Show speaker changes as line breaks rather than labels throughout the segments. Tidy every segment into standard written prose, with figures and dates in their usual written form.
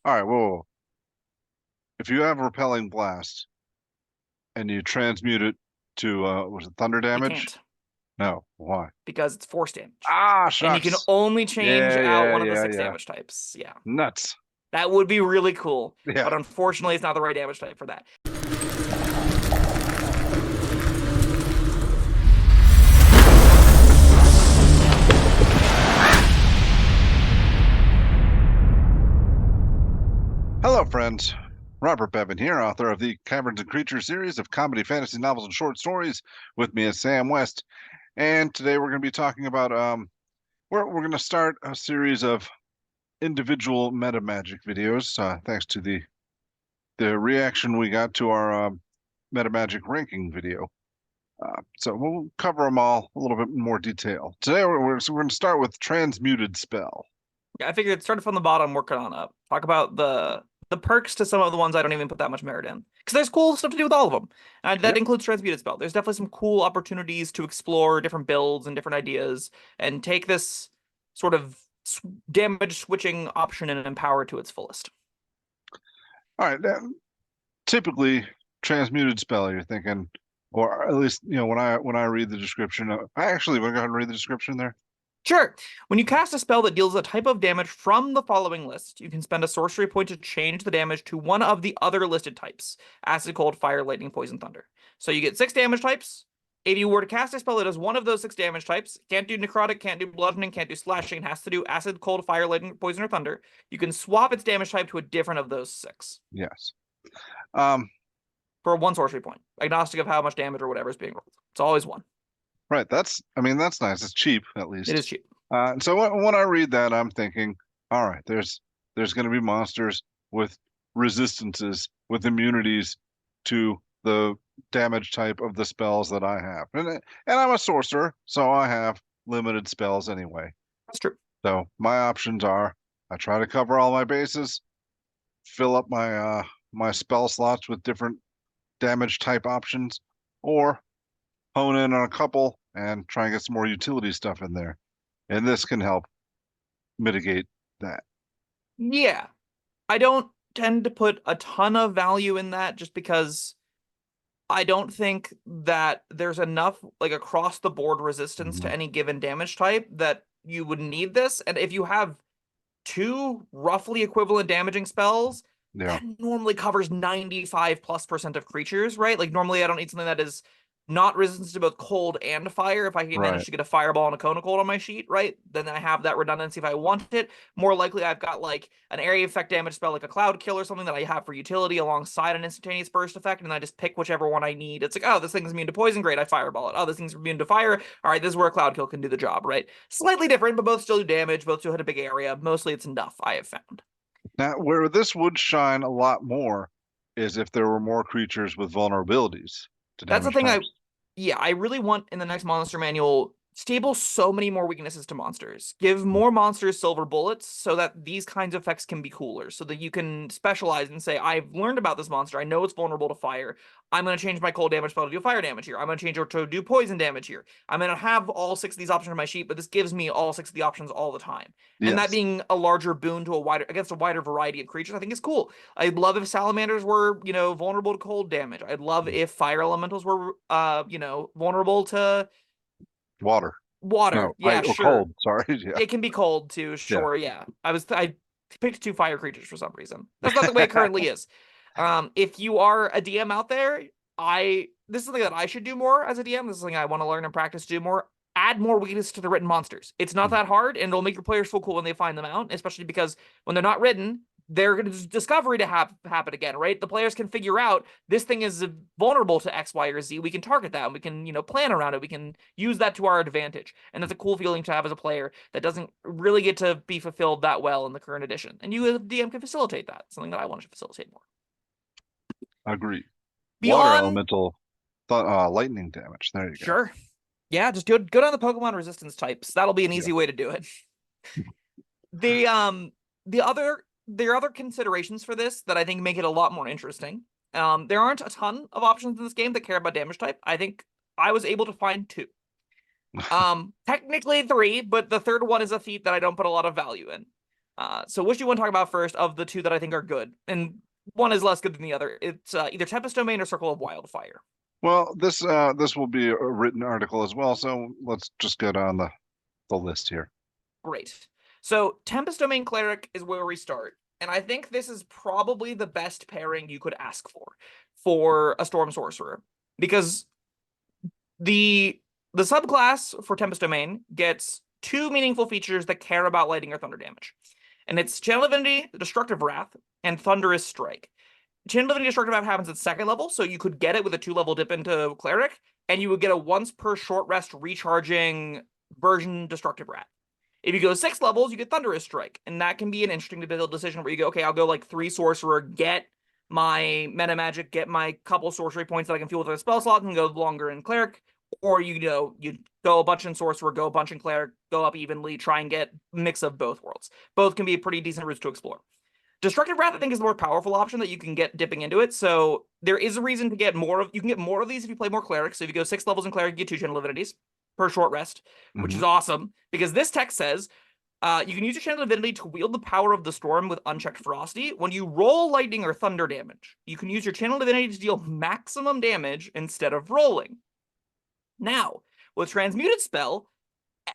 All right, whoa. If you have Repelling Blast and you transmute it to was it Thunder
You
damage?
can't
No. Why?
because it's force damage.
Ah,
And you can
shucks.
only change
Yeah,
out
yeah,
one of the
yeah,
six
yeah.
damage types. Yeah.
Nuts.
That would be really cool.
Yeah.
But unfortunately, it's not the right damage type for that.
Hello, friends. Robert Bevan here, author of the Caverns and Creatures series of comedy, fantasy novels, and short stories. With me is Sam West, and today we're going to be talking about we're going to start a series of individual Metamagic videos. Thanks to the reaction we got to our Metamagic ranking video. So we'll cover them all a little bit more detail. Today we're going to start with Transmuted Spell.
Yeah, I figured started from the bottom, working on up. Talk about the perks to some of the ones I don't even put that much merit in. Because there's cool stuff to do with all of them. And that
Yep.
includes Transmuted Spell. There's definitely some cool opportunities to explore different builds and different ideas and take this sort of damage switching option and empower it to its fullest.
All right. Typically, Transmuted Spell, you're thinking, or at least when I read the description, I actually want to go ahead and read the description there.
Sure. When you cast a spell that deals a type of damage from the following list, you can spend a sorcery point to change the damage to one of the other listed types: acid, cold, fire, lightning, poison, thunder. So you get 6 damage types. If you were to cast a spell that does one of those 6 damage types, can't do necrotic, can't do bludgeoning, can't do slashing, it has to do acid, cold, fire, lightning, poison, or thunder, you can swap its damage type to a different of those 6
Yes. Um,
for 1 sorcery point, agnostic of how much damage or whatever is being rolled. It's always 1.
right. That's nice. It's cheap, at
It
least.
is cheap.
So when I read that, I'm thinking, all right, there's going to be monsters with resistances, with immunities to the damage type of the spells that I have, and I'm a sorcerer, so I have limited spells anyway.
That's true.
So my options are I try to cover all my bases, fill up my spell slots with different damage type options, or hone in on a couple and try and get some more utility stuff in there. And this can help mitigate that.
Yeah. I don't tend to put a ton of value in that just because I don't think that there's enough like across the board resistance to
Mhm.
any given damage type that you would need this. And if you have 2 roughly equivalent damaging spells,
Yeah,
that normally covers 95+% of creatures, right? Like normally I don't need something that is not resistant to both cold and fire. If I can
right.
manage to get a fireball and a cone of cold on my sheet, right? Then I have that redundancy if I want it. More likely I've got like an area effect damage spell like a cloud kill or something that I have for utility alongside an instantaneous burst effect, and I just pick whichever one I need. It's like, oh, this thing's immune to poison, great, I fireball it. Oh, this thing's immune to fire. All right, this is where a cloud kill can do the job, right? Slightly different, but both still do damage, both still hit a big area. Mostly it's enough, I have found.
Now, where this would shine a lot more is if there were more creatures with vulnerabilities to
That's the
damage
thing
types.
yeah, I really want in the next monster manual stable so many more weaknesses to monsters. Give more monsters silver bullets so that these kinds of effects can be cooler, so that you can specialize and say, I've learned about this monster. I know it's vulnerable to fire. I'm going to change my cold damage spell to do fire damage here. I'm going to change it to do poison damage here. I'm going to have all 6 of these options on my sheet, but this gives me all 6 of the options all the time. And that
Yes.
being a larger boon to against a wider variety of creatures, I think is cool. I'd love if salamanders were, vulnerable to cold damage. I'd love if fire elementals were, vulnerable to
Water.
water.
No,
Yeah,
or
sure.
cold. Sorry. Yeah.
It can be cold too.
Yeah.
Sure. Yeah. I picked 2 fire creatures for some reason. That's not the way it currently is. If you are a DM out there, this is something that I should do more as a DM. This is something I want to learn and practice to do more. Add more weakness to the written monsters. It's not that hard, and it'll make your players feel cool when they find them out, especially because when they're not written, they're going to discovery to happen again, right? The players can figure out this thing is vulnerable to X, Y, or Z. We can target that, and we can, plan around it. We can use that to our advantage, and that's a cool feeling to have as a player that doesn't really get to be fulfilled that well in the current edition. And you, as a DM, can facilitate that. Something that I want to facilitate more.
Agree. Water
Beyond,
elemental, lightning damage. There you go.
sure, yeah, just do it. Go down the Pokemon resistance types. That'll be an
Yeah.
easy way to do it. The the other there are other considerations for this that I think make it a lot more interesting. There aren't a ton of options in this game that care about damage type. I think I was able to find 2. Technically 3, but the third one is a feat that I don't put a lot of value in. So which do you want to talk about first of the two that I think are good? And one is less good than the other. It's either Tempest Domain or Circle of Wildfire.
Well, this will be a written article as well, so let's just get on the list here.
Great. So Tempest Domain Cleric is where we start. And I think this is probably the best pairing you could ask for a Storm Sorcerer. Because the subclass for Tempest Domain gets two meaningful features that care about lightning or thunder damage. And it's Channel Divinity, Destructive Wrath, and Thunderous Strike. Channel Divinity Destructive Wrath happens at 2nd level, so you could get it with a 2-level dip into Cleric, and you would get a once per short rest recharging version Destructive Wrath. If you go 6 levels, you get Thunderous Strike, and that can be an interesting decision where you go, okay, I'll go like 3 Sorcerer, get my Metamagic, get my couple sorcery points that I can fuel with a spell slot, and go longer in Cleric, or you go a bunch in Sorcerer, go a bunch in Cleric, go up evenly, try and get a mix of both worlds. Both can be pretty decent routes to explore. Destructive Wrath, I think, is the more powerful option that you can get dipping into it. So there is a reason to get more of. You can get more of these if you play more Cleric. So if you go 6 levels in Cleric, you get 2 Channel Divinities per short rest, which is awesome because this text says you can use your Channel Divinity to wield the power of the storm with unchecked Ferocity. When you roll lightning or thunder damage, you can use your Channel Divinity to deal maximum damage instead of rolling. Now, with Transmuted Spell,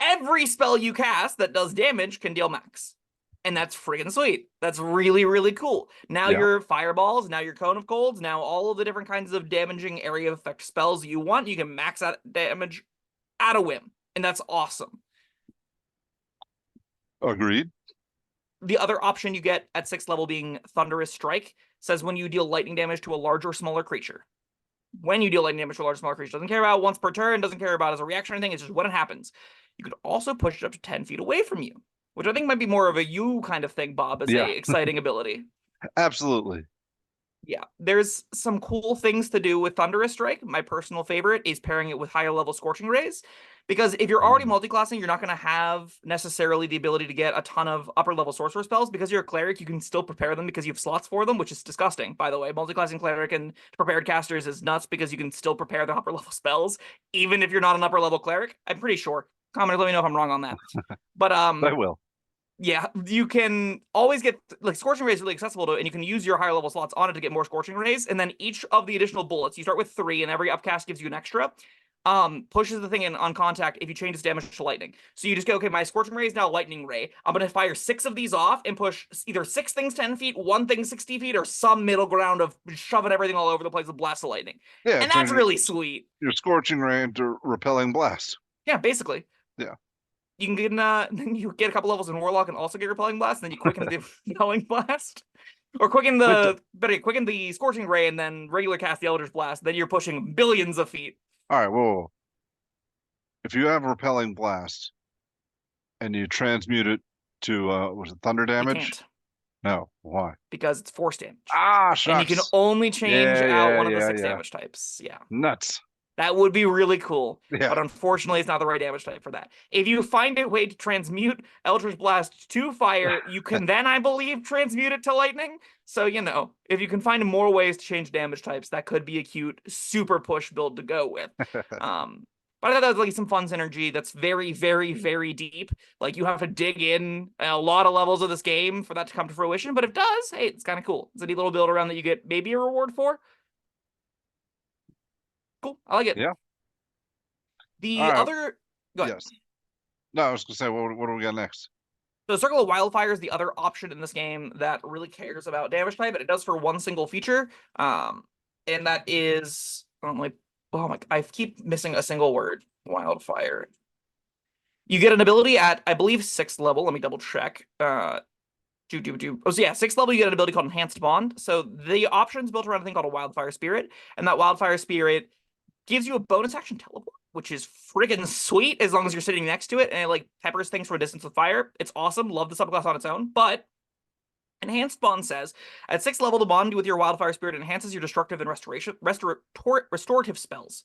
every spell you cast that does damage can deal max. And that's friggin' sweet. That's really, really cool. Now your fireballs, now your cone of colds, now all of the different kinds of damaging area effect spells you want, you can max out damage at a whim. And that's awesome.
Agreed.
The other option you get at 6th level being Thunderous Strike says when you deal lightning damage to a larger or smaller creature. When you deal lightning damage to a larger or smaller creature, doesn't care about once per turn, doesn't care about as a reaction or anything, it's just when it happens. You could also push it up to 10 feet away from you, which I think might be more of a you kind of thing, Bob, as a exciting ability.
Absolutely.
Yeah, there's some cool things to do with Thunderous Strike. My personal favorite is pairing it with higher level Scorching Rays, because if you're already multiclassing, you're not going to have necessarily the ability to get a ton of upper level sorcerer spells. Because you're a cleric, you can still prepare them because you have slots for them, which is disgusting, by the way. Multiclassing cleric and prepared casters is nuts because you can still prepare the upper level spells, even if you're not an upper level cleric. I'm pretty sure. Comment, let me know if I'm wrong on that. But
I will.
Yeah, you can always get, like, Scorching Ray is really accessible to it, and you can use your higher level slots on it to get more Scorching Rays, and then each of the additional bullets, you start with 3, and every upcast gives you an extra, pushes the thing in on contact if you change its damage to lightning. So you just go, okay, my Scorching Ray is now Lightning Ray. I'm going to fire 6 of these off and push either 6 things 10 feet, 1 thing 60 feet, or some middle ground of shoving everything all over the place with Blast of Lightning.
Yeah,
and that's really sweet.
Your Scorching Ray into Repelling Blast.
Yeah, basically.
Yeah.
You can get then you get a couple levels in Warlock and also get Repelling Blast, and then you quicken the Repelling Blast. Or quicken the Scorching Ray and then regular cast the Eldritch Blast, then you're pushing billions of feet.
Alright, whoa. If you have Repelling Blast and you transmute it to was it thunder damage?
You can't.
No, why?
Because it's force damage.
Ah, shucks.
And you can only change out one of the 6
yeah.
damage types. Yeah.
Nuts.
That would be really cool.
Yeah.
But unfortunately, it's not the right damage type for that. If you find a way to transmute Eldritch Blast to fire, you can then, I believe, transmute it to lightning. So, if you can find more ways to change damage types, that could be a cute super push build to go with. But I thought that was like some fun synergy that's very, very, very deep. Like, you have to dig in a lot of levels of this game for that to come to fruition. But if it does, hey, it's kind of cool. It's a neat little build around that you get maybe a reward for. Cool. I like it.
Yeah.
The other... Go ahead.
Yes. No, I was going to say, what do we got next?
So Circle of Wildfire is the other option in this game that really cares about damage type, and it does for one single feature. And that is... I keep missing a single word. Wildfire. You get an ability at, I believe, 6th level. Let me double check. Oh, so yeah, 6th level, you get an ability called Enhanced Bond. So the option's built around a thing called a Wildfire Spirit, and that Wildfire Spirit gives you a bonus action teleport, which is friggin' sweet as long as you're sitting next to it, and it like peppers things from a distance with fire. It's awesome. Love the subclass on its own, but Enhanced Bond says, at 6th level, the bond with your Wildfire Spirit enhances your destructive and restorative spells.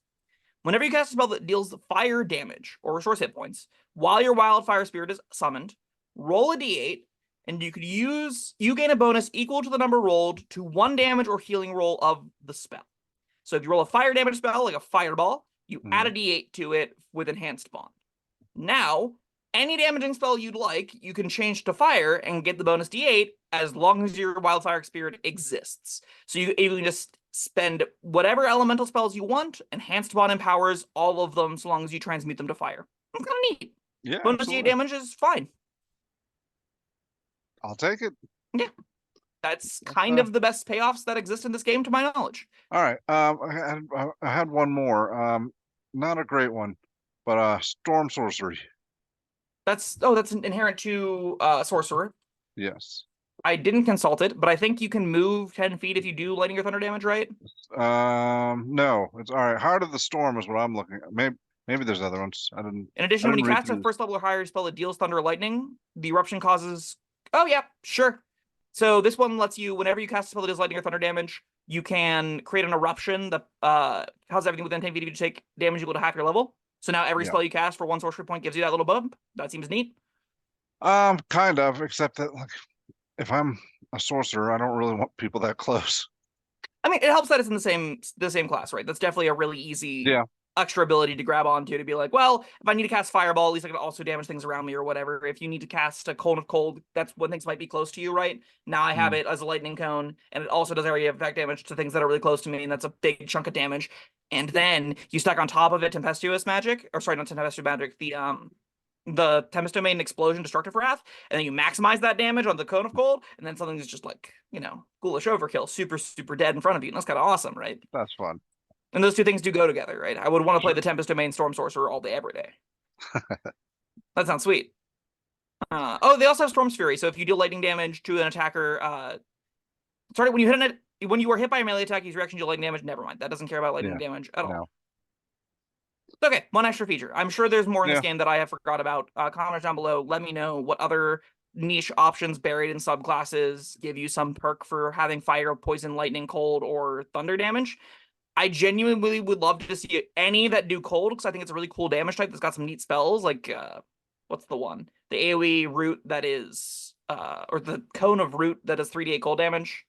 Whenever you cast a spell that deals fire damage or restores hit points, while your Wildfire Spirit is summoned, roll a d8, and you gain a bonus equal to the number rolled to 1 damage or healing roll of the spell. So if you roll a fire damage spell, like a fireball, you add a d8 to it with Enhanced Bond. Now, any damaging spell you'd like, you can change to fire and get the bonus D8 as long as your Wildfire Spirit exists. So you can just spend whatever elemental spells you want, enhanced upon empowers all of them so long as you transmute them to fire. It's kind of neat.
Yeah,
Bonus
absolutely.
D8 damage is fine.
I'll take it.
Yeah. That's kind of the best payoffs that exist in this game, to my knowledge.
All right. I had one more. Not a great one, but Storm Sorcery.
That's inherent to Sorcerer.
Yes.
I didn't consult it, but I think you can move 10 feet if you do lightning or thunder damage, right?
No, it's all right. Heart of the Storm is what I'm looking at. Maybe there's other ones.
In addition, when you
read
cast a
through
first level or higher spell that deals thunder or lightning, the eruption causes. Oh yeah, sure. So this one lets you, whenever you cast a spell that deals lightning or thunder damage, you can create an eruption that causes everything within 10 feet of you to take damage equal to half your level. So now every spell you cast for one sorcery point gives you that little bump. That seems neat.
Kind of, except that like, if I'm a sorcerer, I don't really want people that close.
I mean, it helps that it's in the same class, right? That's definitely a really easy extra ability to grab onto to be like, well, if I need to cast Fireball, at least I can also damage things around me or whatever. If you need to cast a Cone of Cold, that's when things might be close to you, right? Now I have it as a Lightning Cone, and it also does area effect damage to things that are really close to me, and that's a big chunk of damage. And then you stack on top of it Tempestuous Magic, or sorry, not Tempestuous Magic, the Tempest Domain Explosion Destructive Wrath, and then you maximize that damage on the Cone of Cold, and then something's just like, ghoulish overkill, super, super dead in front of you, and that's kind of awesome, right?
That's fun.
And those two things do go together, right? I would want to play the Tempest Domain Storm Sorcerer all day, every day. That sounds sweet. They also have Storm's Fury, so if you deal lightning damage to an attacker, when you are hit by a melee attack, use reaction to lightning damage. Never mind, that doesn't care about lightning damage at all. Okay, one extra feature. I'm sure there's more in this game that I have forgot about. Comments down below. Let me know what other niche options buried in subclasses give you some perk for having fire, poison, lightning, cold, or thunder damage. I genuinely would love to see any that do cold, because I think it's a really cool damage type that's got some neat spells. Like, what's the one? The AoE root that is, or the Cone of Root that does 3d8 cold damage.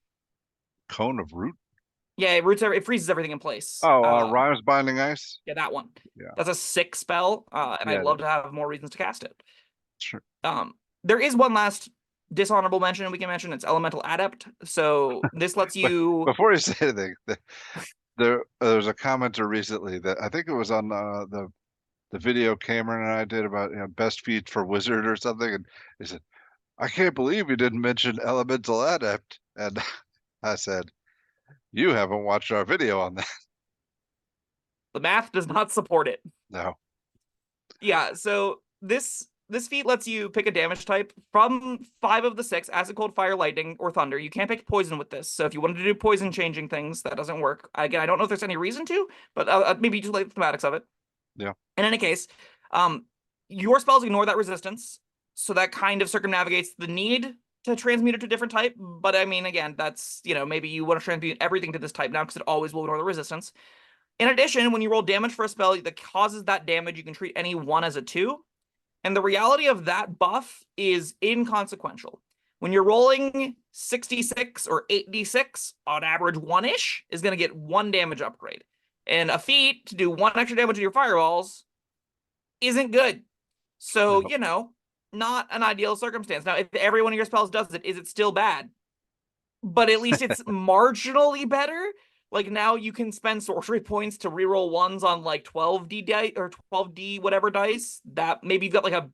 Cone of Root?
Yeah, it freezes everything in place.
Rhymes Binding Ice?
Yeah, that one.
Yeah.
That's a sick spell, and I'd love to have more reasons to cast it.
Sure.
There is one last dishonorable mention we can mention. It's Elemental Adept. So this lets you...
Before you say anything, there's a commenter recently that I think it was on the video Cameron and I did about best feat for wizard or something, and he said, "I can't believe you didn't mention Elemental Adept," and I said, "You haven't watched our video on that."
The math does not support it.
No.
Yeah, so this feat lets you pick a damage type from 5 of the 6: acid, cold, fire, lightning, or thunder. You can't pick poison with this. So if you wanted to do poison changing things, that doesn't work. Again, I don't know if there's any reason to, but maybe just like the thematics of it.
Yeah.
In any case, your spells ignore that resistance, so that kind of circumnavigates the need to transmute it to a different type. But I mean, again, that's, maybe you want to transmute everything to this type now because it always will ignore the resistance. In addition, when you roll damage for a spell that causes that damage, you can treat any one as a 2. And the reality of that buff is inconsequential. When you're rolling 66 or 8d6, on average 1-ish is going to get 1 damage upgrade. And a feat to do 1 extra damage with your fireballs isn't good. So, not an ideal circumstance. Now, if every one of your spells does it, is it still bad? But at least it's marginally better. Like, now you can spend sorcery points to reroll 1s on like 12d dice or 12d whatever dice. That maybe you've got like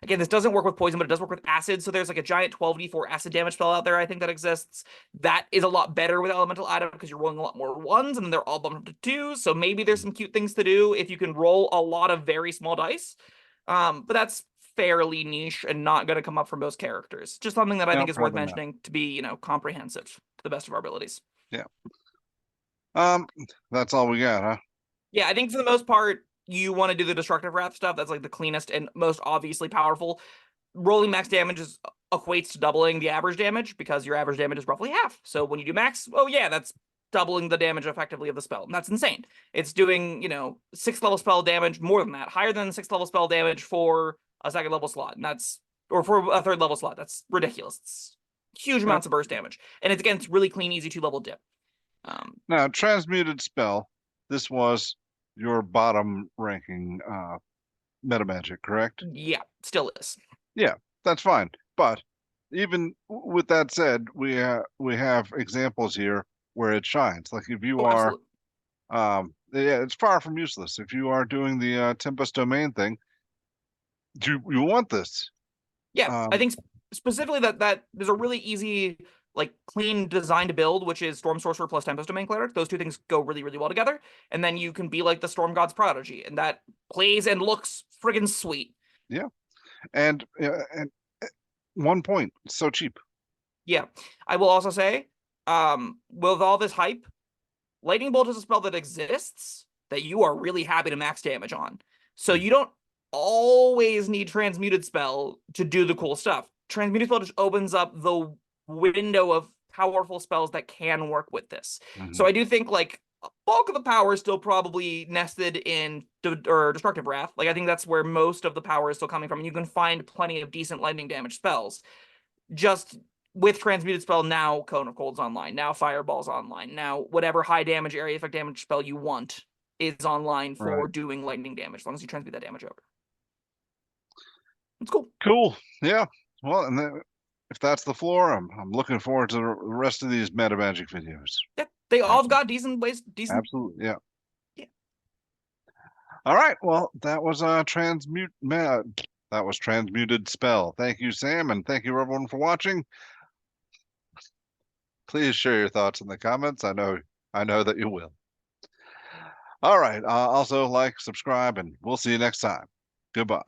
again, this doesn't work with poison, but it does work with acid. So there's like a giant 12d4 acid damage spell out there, I think, that exists. That is a lot better with Elemental Adept because you're rolling a lot more 1s and then they're all bumped up to 2. So maybe there's some cute things to do if you can roll a lot of very small dice. But that's fairly niche and not going to come up for most characters. Just something that I think is worth mentioning to be, comprehensive to the best of our abilities.
Yeah. That's all we got, huh?
Yeah, I think for the most part, you want to do the Destructive Wrath stuff. That's like the cleanest and most obviously powerful. Rolling max damage equates to doubling the average damage because your average damage is roughly half. So when you do max, that's doubling the damage effectively of the spell. And that's insane. It's doing, 6th level spell damage, more than that, higher than 6th level spell damage for a 2nd level slot. And or for a 3rd level slot. That's ridiculous. It's huge amounts of burst damage. And it's really clean, easy 2-level dip.
Now, Transmuted Spell, this was your bottom ranking Metamagic, correct?
Yeah, still is.
Yeah, that's fine. But even with that said, we have examples here where it shines. Like if you
Oh,
are,
absolutely.
yeah, it's far from useless. If you are doing the Tempest domain thing, you want this.
Yeah, I
Um,
think specifically that there's a really easy, like, clean design to build, which is Storm Sorcerer plus Tempest Domain Cleric. Those two things go really, really well together. And then you can be like the Storm God's Prodigy, and that plays and looks friggin' sweet.
yeah, and 1 point, it's so cheap.
Yeah. I will also say, with all this hype, Lightning Bolt is a spell that exists that you are really happy to max damage on. So you don't always need Transmuted Spell to do the cool stuff. Transmuted Spell just opens up the window of powerful spells that can work with this.
Mhm.
So I do think, like, a bulk of the power is still probably nested in Destructive Wrath. Like, I think that's where most of the power is still coming from. And you can find plenty of decent lightning damage spells. Just with Transmuted Spell, now Cone of Cold's online, now Fireball's online, now whatever high damage area effect damage spell you want is online for
Right.
doing lightning damage, as long as you transmute that damage over. It's cool.
Cool. Yeah. Well, and then, if that's the floor, I'm looking forward to the rest of these Metamagic videos.
Yeah, they all have
Absolutely.
got decent ways, decent.
Absolutely. Yeah.
Yeah.
All right. Well, that was that was Transmuted Spell. Thank you, Sam, and thank you everyone for watching. Please share your thoughts in the comments. I know that you will. All right. Also like, subscribe, and we'll see you next time. Goodbye.